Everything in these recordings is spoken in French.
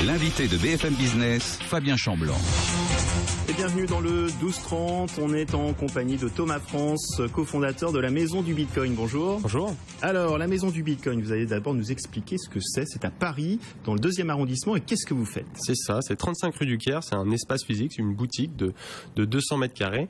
L'invité de BFM Business, Fabien Chamblanc. Et bienvenue dans le 12-30. On est en compagnie de Thomas France, cofondateur de la Maison du Bitcoin. Bonjour. Bonjour. Alors, la Maison du Bitcoin, vous allez d'abord nous expliquer ce que c'est. C'est à Paris, dans le 2e arrondissement. Et qu'est-ce que vous faites? C'est ça, c'est 35 rue du Caire. C'est un espace physique, c'est une boutique de 200 mètres carrés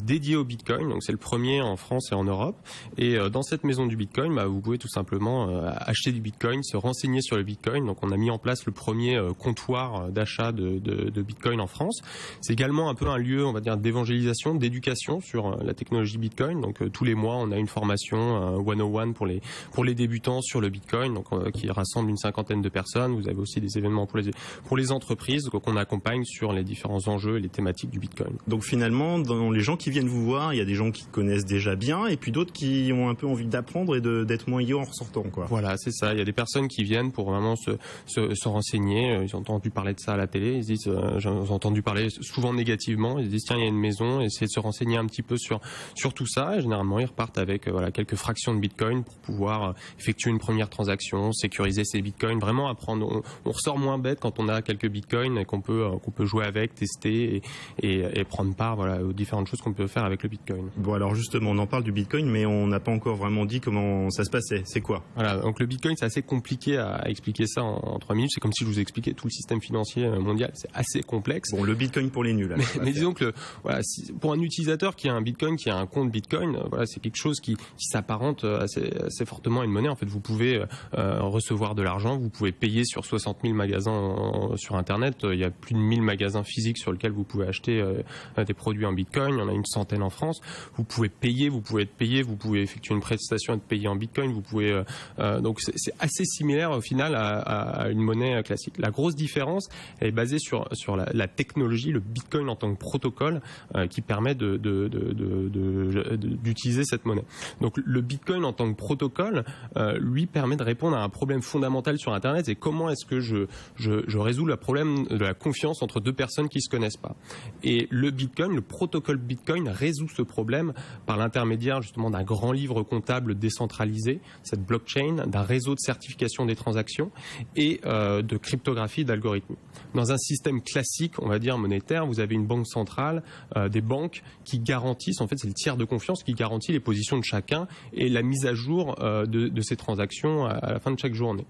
dédiée au Bitcoin. Donc, c'est le premier en France et en Europe. Et dans cette Maison du Bitcoin, vous pouvez tout simplement acheter du Bitcoin, se renseigner sur le Bitcoin. Donc, on a mis en place le premier comptoir d'achat de Bitcoin en France. C'est également un peu un lieu, on va dire, d'évangélisation, d'éducation sur la technologie Bitcoin. Donc tous les mois, on a une formation 101 pour les débutants sur le Bitcoin, donc qui rassemble une 50aine de personnes. Vous avez aussi des événements pour les entreprises, donc on accompagne sur les différents enjeux et les thématiques du Bitcoin. Donc finalement, dans les gens qui viennent vous voir, il y a des gens qui connaissent déjà bien et puis d'autres qui ont un peu envie d'apprendre et d'être moins idiots en ressortant, quoi. Voilà, c'est ça. Il y a des personnes qui viennent pour vraiment se renseigner. Ils ont entendu parler de ça à la télé. Ils se disent, j'ai entendu parler souvent négativement. Ils se disent, tiens, il y a une maison, essayer de se renseigner un petit peu sur tout ça. Et généralement, ils repartent avec quelques fractions de Bitcoin pour pouvoir effectuer une première transaction, sécuriser ses Bitcoins, vraiment apprendre. On ressort moins bête quand on a quelques Bitcoins et qu'on peut jouer avec, tester et prendre part aux différentes choses qu'on peut faire avec le Bitcoin. Bon, alors justement, on en parle du Bitcoin, mais on n'a pas encore vraiment dit comment ça se passait. C'est quoi? Voilà, donc le Bitcoin, c'est assez compliqué à expliquer ça en 3 minutes. C'est comme si je vous expliquais tout le système financier mondial. C'est assez complexe. Bon, le Bitcoin pour les nuls. Mais disons que pour un utilisateur qui a un Bitcoin, qui a un compte Bitcoin, c'est quelque chose qui s'apparente assez fortement à une monnaie. En fait, vous pouvez recevoir de l'argent, vous pouvez payer sur 60 000 magasins sur Internet. Il y a plus de 1000 magasins physiques sur lesquels vous pouvez acheter des produits en Bitcoin. Il y en a une centaine en France. Vous pouvez payer, vous pouvez être payé, vous pouvez effectuer une prestation et être payé en Bitcoin. Vous pouvez donc c'est assez similaire au final à une monnaie classique. La grosse différence est basée sur la technologie, le Bitcoin en tant que protocole qui permet d'utiliser cette monnaie. Donc le Bitcoin en tant que protocole, lui permet de répondre à un problème fondamental sur Internet. C'est comment est-ce que je résous le problème de la confiance entre deux personnes qui se connaissent pas. Et le Bitcoin, le protocole Bitcoin résout ce problème par l'intermédiaire justement d'un grand livre comptable décentralisé, cette blockchain, d'un réseau de certification des transactions et de cryptographie d'algorithmes. Dans un système classique, on va dire monétaire, vous avez une banque centrale, des banques qui garantissent, en fait c'est le tiers de confiance qui garantit les positions de chacun et la mise à jour de ces transactions à la fin de chaque journée,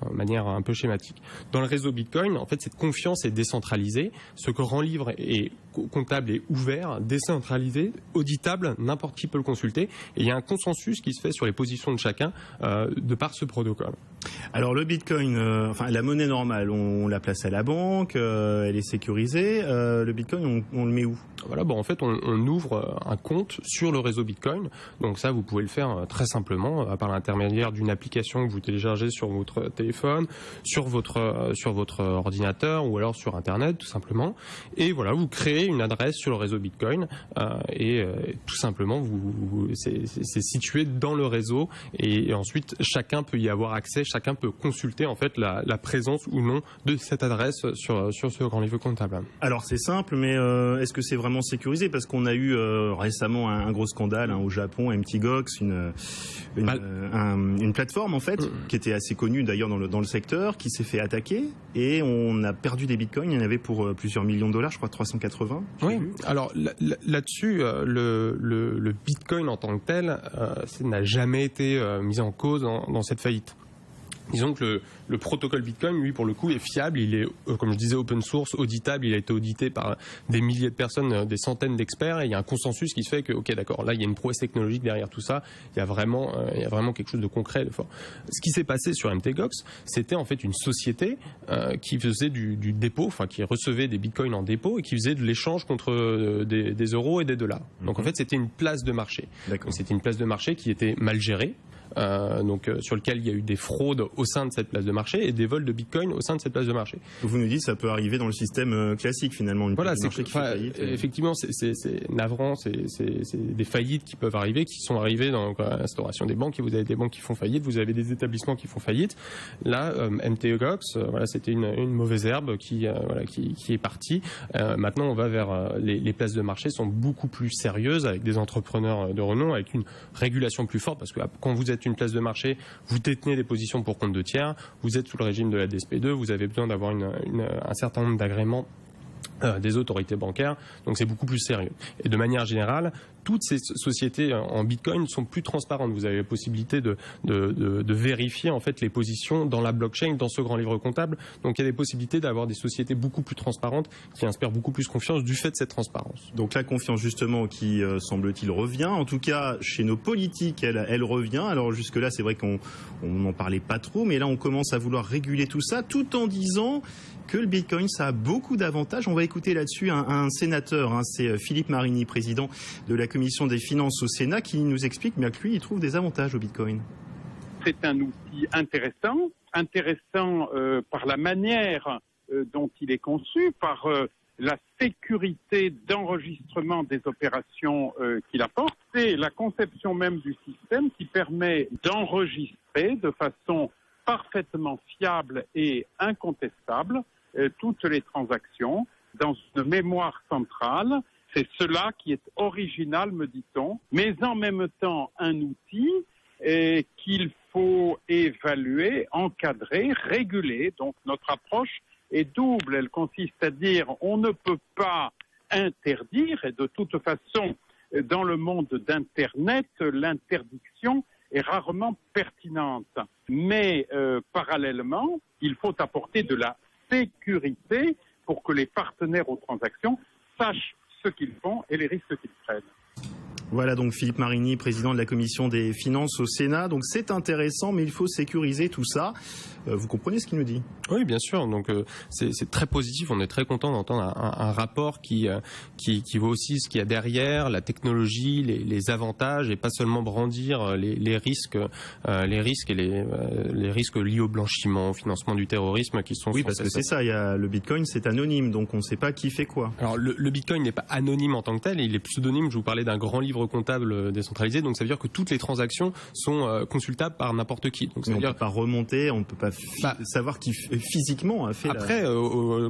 de manière un peu schématique. Dans le réseau Bitcoin, en fait, cette confiance est décentralisée. Ce grand livre est comptable et ouvert, décentralisé, auditable, n'importe qui peut le consulter. Et il y a un consensus qui se fait sur les positions de chacun de par ce protocole. Alors le Bitcoin, la monnaie normale, on la place à la banque, elle est sécurisée. Le Bitcoin, on le met où? Voilà, en fait, on ouvre un compte sur le réseau Bitcoin. Donc ça, vous pouvez le faire très simplement par l'intermédiaire d'une application que vous téléchargez sur votre téléphone, sur votre ordinateur ou alors sur Internet, tout simplement. Et voilà, vous créez une adresse sur le réseau Bitcoin et tout simplement, c'est situé dans le réseau et ensuite chacun peut y avoir accès, chacun peut consulter en fait la présence ou non de cette adresse sur ce grand livre comptable. Alors c'est simple, mais est-ce que c'est vraiment sécurisé? Parce qu'on a eu récemment un gros scandale au Japon, MTGOX, une plateforme en fait qui était assez connue d'ailleurs dans le secteur, qui s'est fait attaquer et on a perdu des bitcoins. Il y en avait pour plusieurs millions de dollars, je crois 380. Oui. Alors là-dessus, le bitcoin en tant que tel n'a jamais été mis en cause dans cette faillite. Disons que le protocole Bitcoin, lui, pour le coup, est fiable. Il est, comme je disais, open source, auditable. Il a été audité par des milliers de personnes, des centaines d'experts. Et il y a un consensus qui se fait que, ok, d'accord, là, il y a une prouesse technologique derrière tout ça. Il y a vraiment quelque chose de concret, de fort. Ce qui s'est passé sur MTGOX, c'était en fait une société qui faisait du dépôt, qui recevait des Bitcoins en dépôt et qui faisait de l'échange contre des euros et des dollars. Donc en fait, c'était une place de marché. Donc, c'était une place de marché qui était mal gérée. Sur lequel il y a eu des fraudes au sein de cette place de marché et des vols de Bitcoin au sein de cette place de marché. Vous nous dites que ça peut arriver dans le système classique finalement, une place de marché qui fait faillite. Effectivement, c'est navrant, c'est des faillites qui peuvent arriver, qui sont arrivées dans l'instauration des banques. Et vous avez des banques qui font faillite, vous avez des établissements qui font faillite. Là, MTGOX, c'était une mauvaise herbe qui est partie. Maintenant, on va vers les places de marché sont beaucoup plus sérieuses avec des entrepreneurs de renom, avec une régulation plus forte parce que quand vous êtes êtes une place de marché, vous détenez des positions pour compte de tiers, vous êtes sous le régime de la DSP2, vous avez besoin d'avoir un certain nombre d'agréments des autorités bancaires, donc c'est beaucoup plus sérieux. Et de manière générale, toutes ces sociétés en Bitcoin sont plus transparentes. Vous avez la possibilité de vérifier en fait les positions dans la blockchain, dans ce grand livre comptable. Donc il y a des possibilités d'avoir des sociétés beaucoup plus transparentes qui inspirent beaucoup plus confiance du fait de cette transparence. Donc la confiance justement qui semble-t-il revient. En tout cas, chez nos politiques, elle revient. Alors jusque-là, c'est vrai qu'on n'en parlait pas trop, mais là on commence à vouloir réguler tout ça, tout en disant que le Bitcoin, ça a beaucoup d'avantages. On va écouter là-dessus un sénateur, c'est Philippe Marini, président de la Commission des finances au Sénat, qui nous explique bien que lui, il trouve des avantages au Bitcoin. C'est un outil intéressant par la manière dont il est conçu, par la sécurité d'enregistrement des opérations qu'il apporte. C'est la conception même du système qui permet d'enregistrer de façon parfaitement fiable et incontestable toutes les transactions dans une mémoire centrale. C'est cela qui est original, me dit-on, mais en même temps un outil qu'il faut évaluer, encadrer, réguler. Donc notre approche est double. Elle consiste à dire on ne peut pas interdire, et de toute façon, dans le monde d'Internet, l'interdiction est rarement pertinente. Mais parallèlement, il faut apporter de la sécurité pour que les partenaires aux transactions sachent ce qu'ils font et les risques qu'ils prennent. Voilà donc Philippe Marini, président de la Commission des finances au Sénat. Donc c'est intéressant, mais il faut sécuriser tout ça. Vous comprenez ce qu'il nous dit? Oui, bien sûr. Donc c'est très positif. On est très content d'entendre un rapport qui voit aussi ce qu'il y a derrière, la technologie, les avantages, et pas seulement brandir les risques et les risques liés au blanchiment, au financement du terrorisme qui sont. Oui, parce que c'est ça. Il y a le Bitcoin, c'est anonyme, donc on ne sait pas qui fait quoi. Alors le Bitcoin n'est pas anonyme en tant que tel, il est pseudonyme. Je vous parlais d'un grand livre comptable décentralisé, donc ça veut dire que toutes les transactions sont consultables par n'importe qui. Donc ça veut dire on ne peut pas remonter, on ne peut pas savoir qui physiquement a fait. Après,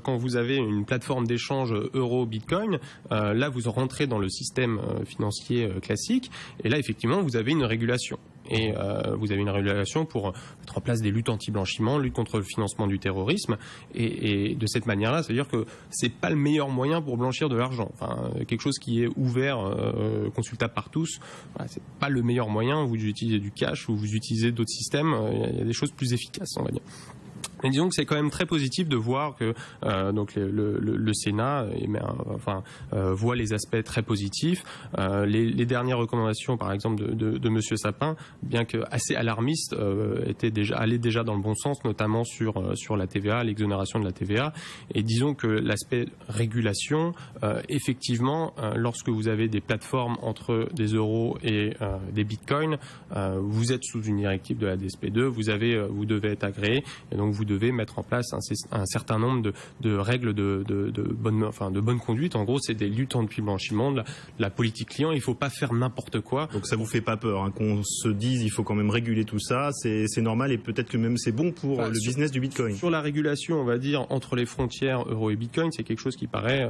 quand vous avez une plateforme d'échange euro-bitcoin, là vous rentrez dans le système financier classique, et là effectivement vous avez une régulation. Et vous avez une régulation pour mettre en place des luttes anti-blanchiment, lutte contre le financement du terrorisme, et de cette manière-là, ça veut dire que c'est pas le meilleur moyen pour blanchir de l'argent. Enfin, quelque chose qui est ouvert, consultable par tous, voilà, c'est pas le meilleur moyen. Vous utilisez du cash ou vous utilisez d'autres systèmes, il y a des choses plus efficaces, on va dire. Mais disons que c'est quand même très positif de voir que donc le Sénat voit les aspects très positifs. Les dernières recommandations, par exemple de Monsieur Sapin, bien que assez alarmistes, allaient déjà dans le bon sens, notamment sur la TVA, l'exonération de la TVA. Et disons que l'aspect régulation, effectivement, lorsque vous avez des plateformes entre des euros et des bitcoins, vous êtes sous une directive de la DSP2, vous devez être agréé, et donc vous devez mettre en place un certain nombre de règles de bonne conduite. En gros, c'est des luttes anti-blanchiment, de la politique client. Il ne faut pas faire n'importe quoi. Donc ça vous fait pas peur qu'on se dise il faut quand même réguler tout ça, c'est normal, et peut-être que même c'est bon pour le business du Bitcoin. Sur la régulation, on va dire, entre les frontières euro et Bitcoin, c'est quelque chose qui paraît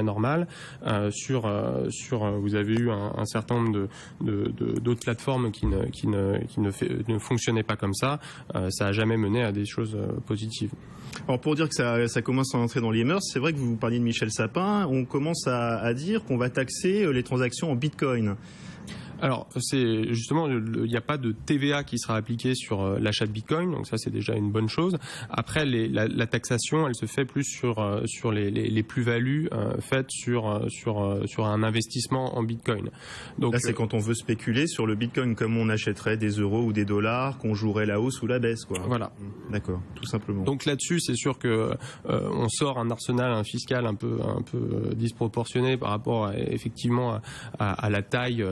normal. Vous avez eu un certain nombre d'autres plateformes qui ne fonctionnaient pas comme ça. Ça n'a jamais mené à des choses positives. Alors pour dire que ça commence à entrer dans les mœurs, c'est vrai que vous parliez de Michel Sapin, on commence à dire qu'on va taxer les transactions en Bitcoin. Alors, c'est justement, il n'y a pas de TVA qui sera appliquée sur l'achat de Bitcoin, donc ça c'est déjà une bonne chose. Après, la taxation, elle se fait plus sur les plus-values faites sur un investissement en Bitcoin. Donc là, c'est quand on veut spéculer sur le Bitcoin, comme on achèterait des euros ou des dollars, qu'on jouerait la hausse ou la baisse, quoi. Voilà. D'accord, tout simplement. Donc là-dessus, c'est sûr que on sort un arsenal fiscal un peu disproportionné par rapport effectivement à la taille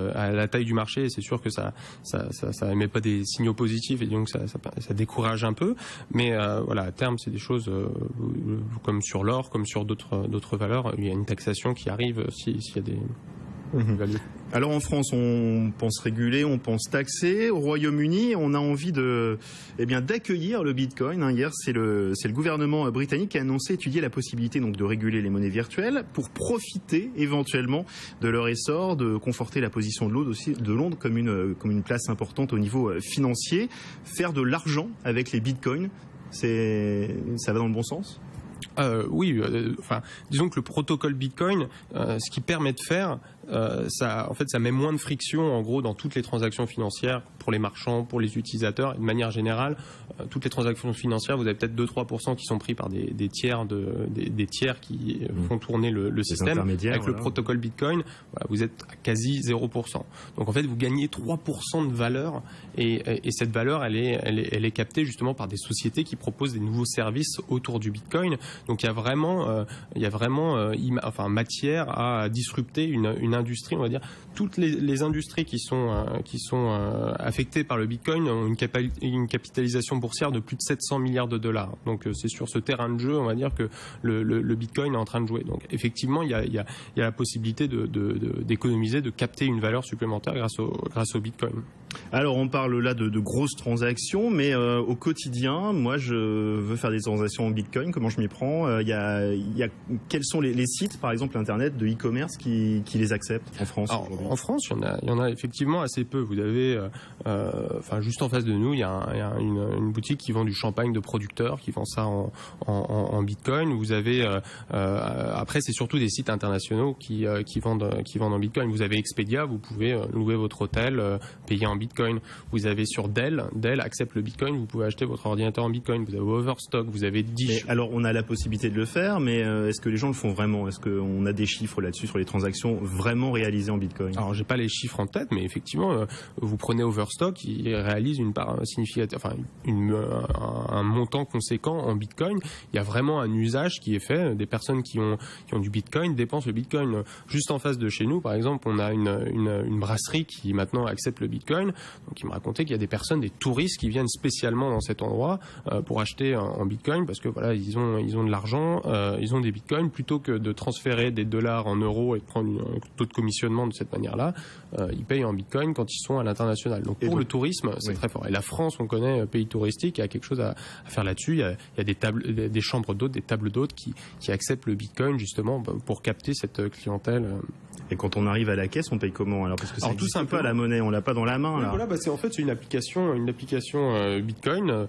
du marché, et c'est sûr que ça émet pas des signaux positifs, et donc ça décourage un peu, mais voilà, à terme c'est des choses comme sur l'or, comme sur d'autres valeurs, il y a une taxation qui arrive s'il y a des values. Alors en France, on pense réguler, on pense taxer. Au Royaume-Uni, on a envie d'accueillir le Bitcoin. Hier, c'est le gouvernement britannique qui a annoncé étudier la possibilité donc de réguler les monnaies virtuelles pour profiter éventuellement de leur essor, de conforter la position de Londres comme une place importante au niveau financier, faire de l'argent avec les Bitcoins. Ça va dans le bon sens ? Oui, disons que le protocole Bitcoin, ce qui permet de faire, ça met moins de friction en gros dans toutes les transactions financières pour les marchands, pour les utilisateurs. Et de manière générale, toutes les transactions financières, vous avez peut-être 2-3% qui sont pris par des tiers qui font tourner le système. Avec le protocole Bitcoin, vous êtes à quasi 0%. Donc en fait, vous gagnez 3% de valeur et cette valeur, elle est captée justement par des sociétés qui proposent des nouveaux services autour du Bitcoin. Donc il y a vraiment matière à disrupter une industrie, on va dire. Toutes les industries qui sont affectées par le Bitcoin ont une capitalisation boursière de plus de 700 milliards de dollars. Donc c'est sur ce terrain de jeu, on va dire, que le Bitcoin est en train de jouer. Donc effectivement, il y a la possibilité d'économiser, de capter une valeur supplémentaire grâce au Bitcoin. Alors on parle là de grosses transactions, mais au quotidien, moi je veux faire des transactions en Bitcoin. Comment je m'y prends ? Quels sont les sites, par exemple Internet, de e-commerce qui les acceptent en France ? Alors, en France, il y en a effectivement assez peu. Vous avez, juste en face de nous, il y a une boutique qui vend du champagne de producteurs, qui vend ça en Bitcoin. Vous avez, après, c'est surtout des sites internationaux qui vendent en Bitcoin. Vous avez Expedia, vous pouvez louer votre hôtel, payer en Bitcoin. Vous avez sur Dell accepte le Bitcoin, vous pouvez acheter votre ordinateur en Bitcoin. Vous avez Overstock, vous avez Dish. Mais alors, on a la possibilité de le faire, mais est-ce que les gens le font vraiment ? Est-ce qu'on a des chiffres là-dessus sur les transactions vraiment réalisées en Bitcoin ? Alors, j'ai pas les chiffres en tête, mais effectivement, vous prenez Overstock, il réalise une part significative, un montant conséquent en Bitcoin. Il y a vraiment un usage qui est fait. Des personnes qui ont du Bitcoin dépensent le Bitcoin. Juste en face de chez nous, par exemple, on a une brasserie qui maintenant accepte le Bitcoin. Donc, il me racontait qu'il y a des personnes, des touristes qui viennent spécialement dans cet endroit pour acheter en Bitcoin parce que voilà, ils ont de l'argent, ils ont des Bitcoins, plutôt que de transférer des dollars en euros et de prendre un taux de commissionnement de cette manière-là. Ils payent en Bitcoin quand ils sont à l'international. Donc pour le tourisme, c'est très fort. Et la France, on connaît, pays touristique, il y a quelque chose à faire là-dessus. Il y a des chambres d'hôtes, des tables d'hôtes qui acceptent le Bitcoin justement pour capter cette clientèle. Et quand on arrive à la caisse, on paye comment alors ? Parce que ça n'existe pas la monnaie, on l'a pas dans la main. Là. Voilà, c'est une application Bitcoin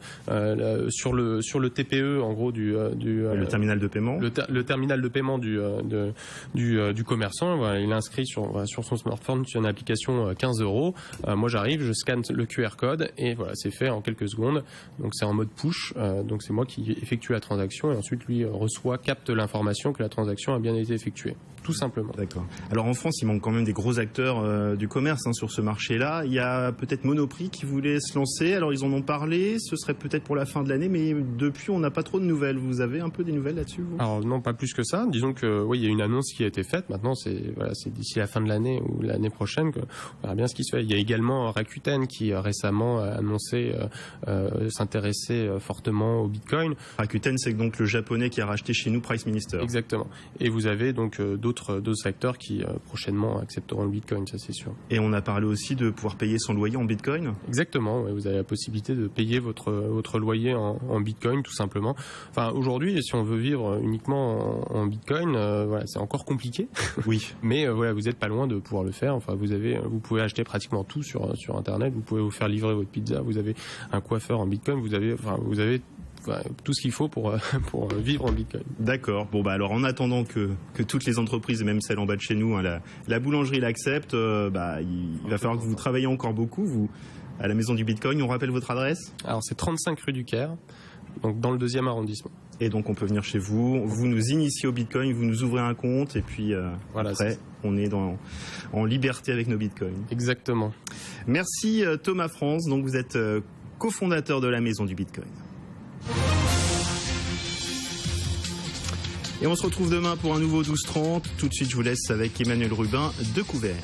sur le TPE en gros le terminal de paiement. Le terminal de paiement du commerçant. Voilà, il est inscrit sur son smartphone sur une application 15 €. Moi j'arrive, je scanne le QR code et voilà, c'est fait en quelques secondes. Donc c'est en mode push. Donc c'est moi qui effectue la transaction et ensuite lui capte l'information que la transaction a bien été effectuée. Tout simplement. D'accord. Alors en France, il manque quand même des gros acteurs du commerce sur ce marché-là. Il y a peut-être Monoprix qui voulait se lancer. Alors ils en ont parlé. Ce serait peut-être pour la fin de l'année, mais depuis on n'a pas trop de nouvelles. Vous avez un peu des nouvelles là-dessus, vous ? Alors non, pas plus que ça. Disons que il y a une annonce qui a été faite. Maintenant, c'est d'ici la fin de l'année ou l'année prochaine qu'on verra bien ce qui se fait. Il y a également Rakuten qui récemment a annoncé s'intéresser fortement au Bitcoin. Rakuten, c'est donc le japonais qui a racheté chez nous Price Minister. Exactement. Et vous avez donc d'autres acteurs qui prochainement accepteront le Bitcoin, ça c'est sûr. Et on a parlé aussi de pouvoir payer son loyer en Bitcoin. Exactement, ouais, vous avez la possibilité de payer votre loyer en Bitcoin tout simplement. Enfin aujourd'hui, si on veut vivre uniquement en Bitcoin, c'est encore compliqué. Oui. Mais vous n'êtes pas loin de pouvoir le faire. Enfin vous pouvez acheter pratiquement tout sur Internet. Vous pouvez vous faire livrer votre pizza. Vous avez un coiffeur en Bitcoin. Vous avez tout ce qu'il faut pour vivre en Bitcoin. D'accord. Bon alors en attendant que toutes les entreprises, et même celles en bas de chez nous, la boulangerie l'accepte, il va falloir que vous travaillez encore beaucoup, vous, à la maison du Bitcoin. On rappelle votre adresse ? Alors c'est 35 rue du Caire, donc dans le 2e arrondissement. Et donc on peut venir chez vous, vous nous initiez au Bitcoin, vous nous ouvrez un compte et puis après on est en liberté avec nos Bitcoins. Exactement. Merci Thomas France, donc vous êtes cofondateur de la maison du Bitcoin. Et on se retrouve demain pour un nouveau 12-30. Tout de suite, je vous laisse avec Emmanuel Rubin de Couvert.